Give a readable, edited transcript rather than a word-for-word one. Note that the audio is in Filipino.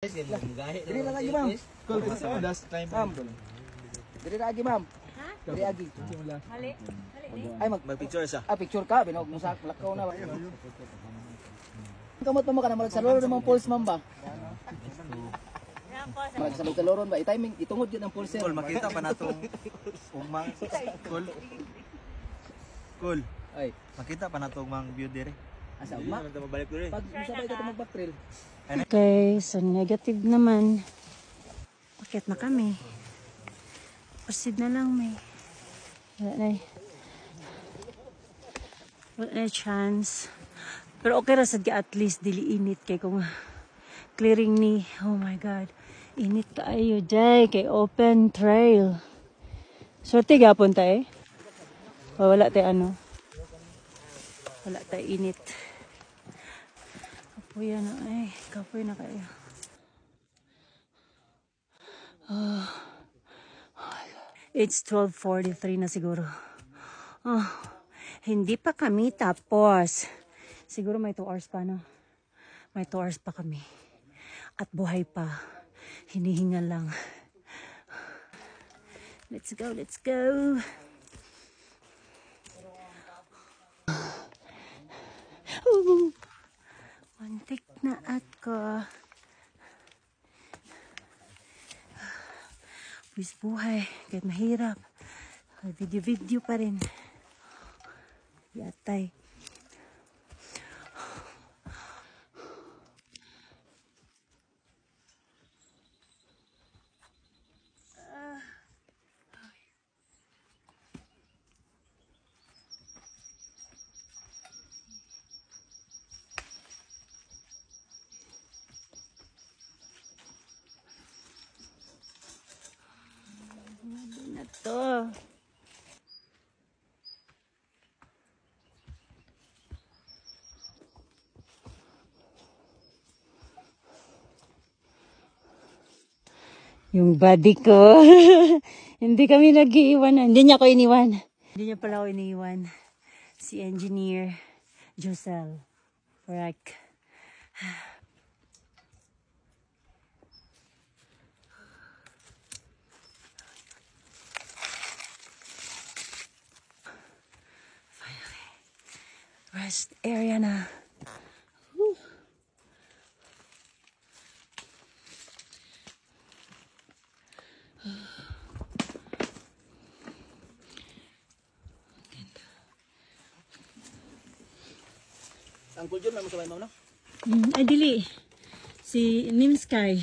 Diri na lagi, ma'am. Ma'am. Diri na lagi, ma'am. Diri lagi. Ay Mag-picture siya. picture ka, binog mo sa lakaw na ba. Kamot pa mo ka na marag sa loro ng pulse, ma'am ba? Marag sa loron ba? I-timing, itungod yun ang pulse. Cool, makita pa na itong umang. Cool. Ay, Makita pa na itong umang view dire. asa ugma? Mabalik dire. Pag sabay ka mag-back trail. Okay, so negative naman. Bakit na kami? Proceed na lang, may. Wala na chance. Pero okay ra sad at least dili init kay kung clearing ni. Oh my god. Init kaayo day kay open trail. Sorte gapon ta eh. O, wala tay ano. Wala tay init. Kapuya na ay, kapoy na kayo. It's 12:43 na siguro. Hindi pa kami tapos. Siguro may 2 hours pa, no? May 2 hours pa kami. At buhay pa. Hinihinga lang. Let's go, let's go. Mantik na ako. Bis buhay. Kahit mahirap. Video-video pa rin. Yatay. Na to. Yung body ko. Hindi kami nag-iiwan. Hindi niya ako iniwan. Hindi niya pala ako iniwan. Si Engineer Josel. Correct. Rest area na. Whew. Ang cool dyan, may masabay mo na? Ay, dili. Si Nimsky.